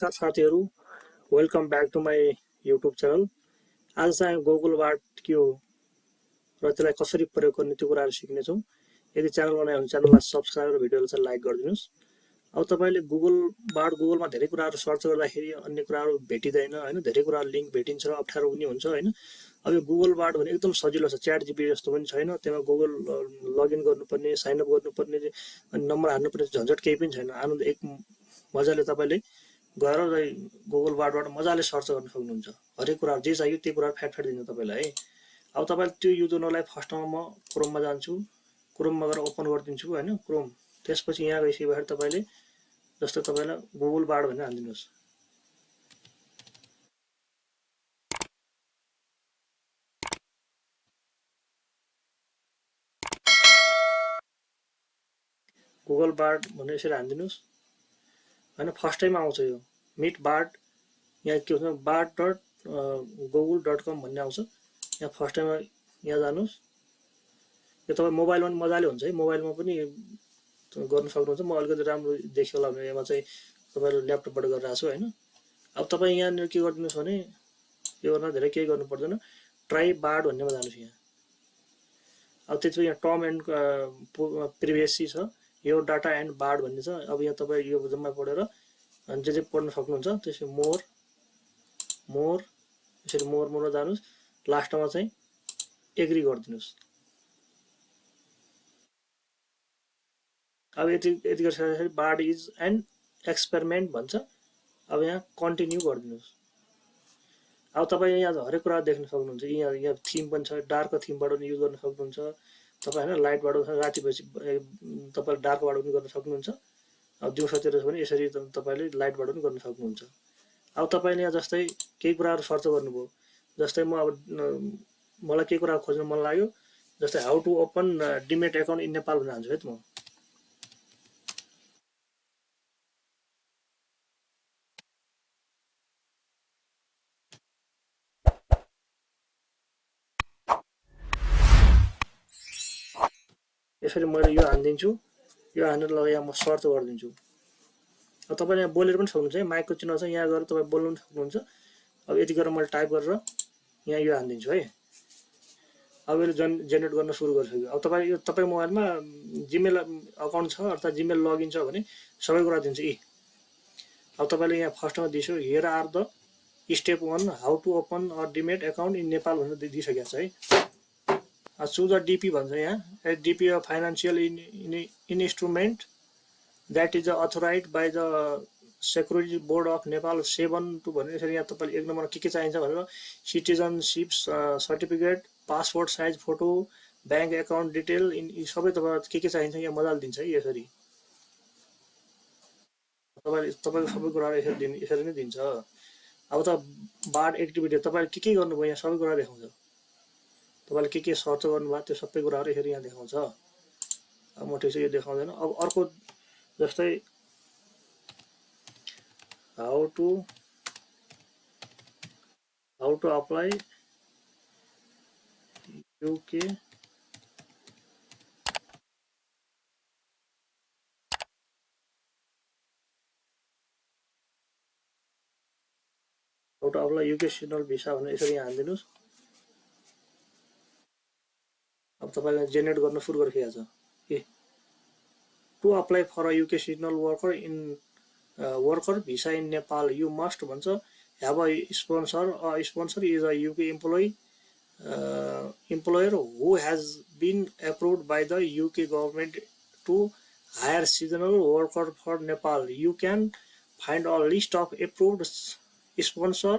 नमस्कार साथीहरू, welcome back to my YouTube channel. आज चाहिँ हामी गुगलबाट के हो र त्यसलाई कसरी प्रयोग गर्ने त्यो कुराहरू सिक्नेछौँ। यदि च्यानल बनायो भने च्यानललाई सब्सक्राइब र भिडियोलाई चाहिँ लाइक गरिदिनुहोस्। अब तपाईँले गुगलमा धेरै कुराहरू सर्च गर्दाखेरि अन्य कुराहरू भेटिँदैन होइन, धेरै कुराहरू लिङ्क भेटिन्छ, अप्ठ्यारो पनि हुन्छ होइन। अब यो गुगलबाट भने एकदम सजिलो छ, च्याट जिपी जस्तो पनि छैन। त्यसमा गुगल लगइन गर्नुपर्ने, साइनअप गर्नुपर्ने अनि नम्बर हाल्नुपर्ने झन्झट केही पनि छैन। आनन्द एक मजाले तपाईँले गएर गुगलबाट मजाले सर्च गर्न सक्नुहुन्छ। हरेक कुराहरू जे चाहियो त्यो कुराहरू फ्याट दिन्छ तपाईँलाई है। अब तपाईँले त्यो युज गर्नलाई फर्स्टमा म क्रोममा जान्छु, क्रोममा गएर ओपन गरिदिन्छु होइन क्रोम। त्यसपछि यहाँ गइसकेपछि तपाईँले जस्तो तपाईँलाई गुगलबाट भनेर हालिदिनुहोस्। गुगलबाट भनेर यसरी हालिदिनुहोस् होइन। फर्स्ट टाइम आउँछ यो मिट बाट, यहाँ के हुन्छ बाट.google.com भन्ने आउँछ। यहाँ फर्स्ट टाइममा यहाँ जानुहोस्। यो तपाईँ मोबाइलमा पनि मजाले हुन्छ है, मोबाइलमा पनि गर्न सक्नुहुन्छ। म अलिकति राम्रो देखियो होला भने यसमा चाहिँ तपाईँले ल्यापटपबाट गरिरहेको छु होइन। अब तपाईँ यहाँनिर के गरिदिनुहोस् भने यो गर्न धेरै केही गर्नु पर्दैन, ट्राई बार्ड भन्नेमा जानुहोस् यहाँ। अब त्यसपछि यहाँ टर्म एन्ड प्रिभेसी छ, यो डाटा एन्ड बार्ड भन्ने छ। अब यहाँ तपाईँ यो जम्मा पढेर अनि जे पढ्न सक्नुहुन्छ। त्यसपछि मोर यसरी मोरमा जानुहोस्। लास्टमा चाहिँ एग्री गरिदिनुहोस्। अब यति गरिसकेपछि बार्ड इज एन एक्सपेरिमेन्ट भन्छ। अब यहाँ कन्टिन्यू गरिदिनुहोस्। अब तपाईँ यहाँ हरेक कुरा देख्न सक्नुहुन्छ। यहाँ थिम पनि छ, डार्क थिमबाट पनि युज गर्न सक्नुहुन्छ तपाईँ होइन। लाइटबाट राति भएपछि तपाईँले डार्कबाट पनि गर्न सक्नुहुन्छ। अब दिउँसोतिर छ भने यसरी तपाईँले लाइटबाट पनि गर्न सक्नुहुन्छ। अब तपाईँले यहाँ जस्तै केही कुराहरू सर्च गर्नुभयो, जस्तै म अब मलाई केही कुरा खोज्न मन लाग्यो, जस्तै how to open demat account in Nepal भनेर हाल्छु है त म। यसरी मैले यो हालिदिन्छु। यो हालेर यहाँ म सर्च गरिदिन्छु। अब तपाईँ यहाँ बोलेर पनि सक्नुहुन्छ है, माइकको चिन्ह छ, यहाँ गएर तपाईँ बोल्नु पनि सक्नुहुन्छ। अब यति गरेर मैले टाइप गरेर यहाँ यो हालिदिन्छु है। अब यसले जेनेरेट गर्न सुरु गरिसक्यो। अब तपाईँ मोबाइलमा जिमेल अकाउन्ट छ अर्थात् जिमेल लगइन छ भने सबै कुरा दिन्छ यी। अब तपाईँले यहाँ फर्स्टमा दिसो, here are the step 1 how to open a demat account in Nepal भनेर दिइसकेको छ है। चुज अ डिपी भन्छ यहाँ, DP a financial instrument that is authorise by the security board of Nepal 7(2) भनेर यसरी यहाँ तपाईँले एक नम्बरमा के चाहिन्छ भनेर citizenship certificate, passport size photo, bank account detail यी सबै तपाईँलाई के चाहिन्छ यहाँ मजाले दिन्छ है। यसरी तपाईँको सबै कुराहरू यसरी नै दिन्छ। अब त बार्ड एक्टिभिटी तपाईँले के गर्नुभयो यहाँ सबै कुरा देखाउँछ। तपाईँले के सर्च गर्नुभयो त्यो सबै कुराहरू यसरी यहाँ देखाउँछ। अब म ठिक छ यो देखाउँदैन। अब अर्को जस्तै how to apply UK seasonal visa भनेर यसरी यहाँ हालिदिनुहोस्। अब तपाईँले जेनेरेट गर्न सुरु गरिसकेको छ। To apply for a UK seasonal worker visa in Nepal you must भन्छ have a sponsor is a UK employer who has been approved by the UK government to hire seasonal worker for Nepal. You can find a list of approved sponsor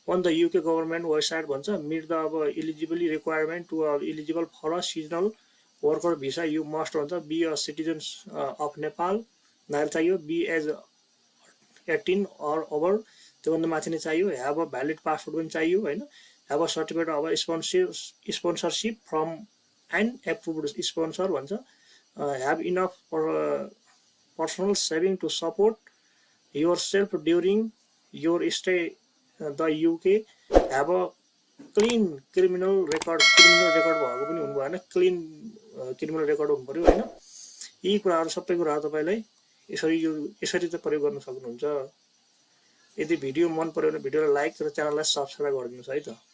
on the UK government website भन्छ। meet the eligibility requirement to eligible for a seasonal worker visa you must भन्छ be a citizen of Nepal नागरिक चाहियो, be as 18 or over त्योभन्दा माथि नै चाहियो, have a valid passport पनि चाहियो होइन, have a certificate of sponsorship from an approved sponsor भन्छ, have enough personal saving to support yourself during your stay the UK, have a clean criminal record भएको पनि हुनु भएन, क्लिन क्रिमिनल रेकर्ड हुनु पर्यो होइन। यी कुराहरू सबै कुराहरू तपाईँलाई यसरी त प्रयोग गर्न सक्नुहुन्छ। यदि भिडियो मन पर्यो भने भिडियोलाई लाइक र च्यानललाई सब्सक्राइब गरिदिनुहोस् है त।